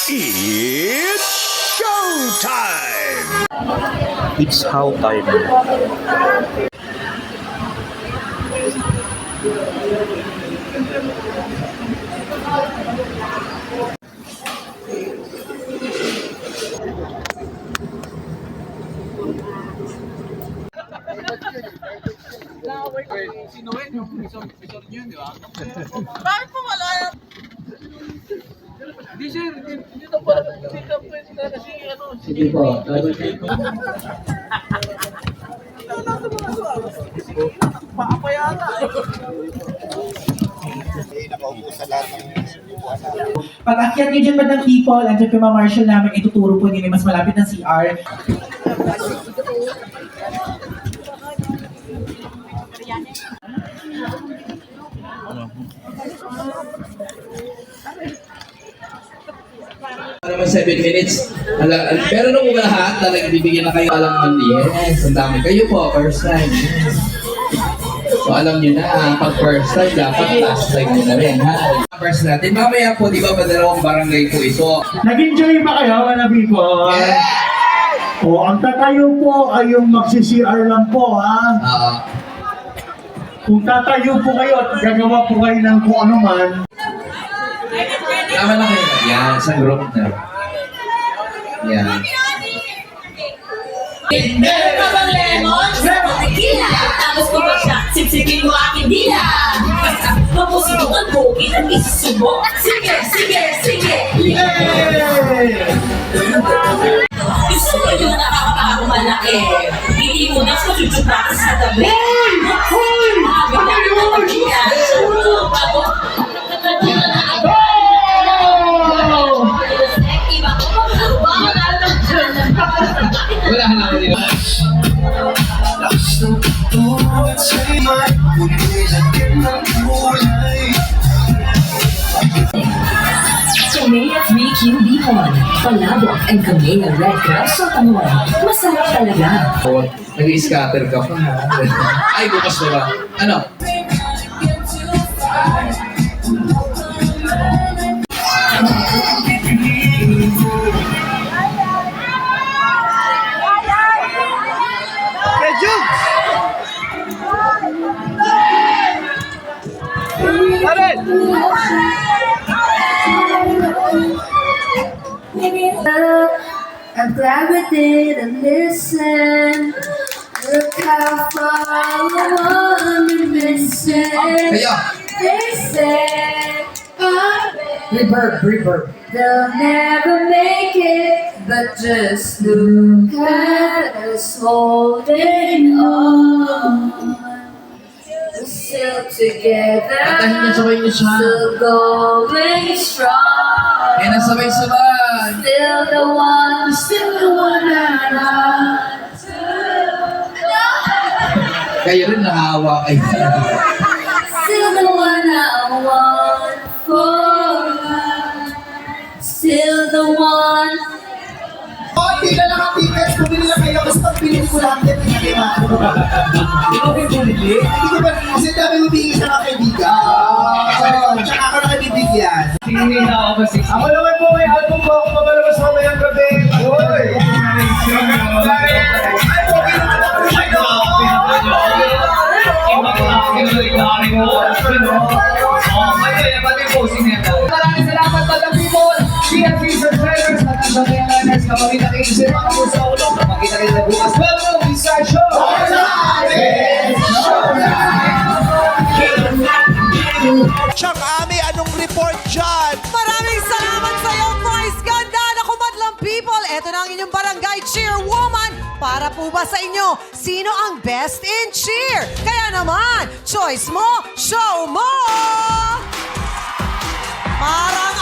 It's showtime! It's how time. Sinuwin yung episode nyo yun, di ba? Bakit po wala? Hindi sir, hindi na pala, hindi na pwede na kasi ano, Sige po. Paapa yata eh. Pag akyat nyo dyan ng people, andyan po yung mga marshal namin, ituturo po nila mas malapit ng CR. Naman 7 minutes. Pero nung una lahat, talagang bibigyan na kayo alam ng yes. Ang dami. Kayo po, first time. So alam nyo na, pag first time, dapat last time nyo na rin. Ha? First natin, mamaya po, di ba, madalawang barangay po ito. Nag-enjoy ba kayo, mga people? Yeah! O, ang tatayo po ay yung magsi-CR lang po, ha? Kung tatayo po kayo at gagawa po kayo ng kung ano man, Tama na kayo. Yan, sa group na. Yan. Meron ka bang lemon? Meron tequila. Tapos ko ba siya? Sipsipin mo aking dila. Mapusukan ko, kitang isusubo. Sige, sige, sige. Gusto ko yung nakakapako malaki. Hindi mo na sa chuchupa ka sa tabi. Hoy! Habi na yung pagkita. Sulo, bago. Wala na ako dito. Kamea 3QB Hon. Palabok and Kamea Red Crush sa tangon. Masarap talaga. Nag-i-scatter ka pa. Ay, bukas na ba? Ano? I'm glad we didn't listen. Look how far we're missing. Kaya! They say, Reverb. they'll never make it, but just look at us holding on. We're still together, Atahin niya sabay niya siya. still going strong. Eh, nasabay-sabay. Still the one I love. Kayo rin nakahawa kayo. Still the one I want for. Still the one. Hindi na lang ang tickets, bumili na kayo, basta pinili ko lahat yan, hindi na. Hindi ko bumili? Hindi ko ba, kasi dami humingi sa mga kaibigan. Tsaka ako na kabibigyan. hindi na ako kasi. ako naman po may album po ako mabalabas mamayang gabi. Uy! Ay, pogi naman ako siya, no? Maraming salamat mga people! CNC subscribers at ang mga learners kapag kita kayo sa mga po sa ulo kapag kita kayo na bukas. Welcome to Star Show! Chuck Ami, anong report dyan? Maraming salamat sa iyo, Vice Ganda na kumadlang people. Ito na ang inyong barangay cheerwoman. Para po ba sa inyo, sino ang best in cheer? Kaya naman, choice mo, show mo! Parang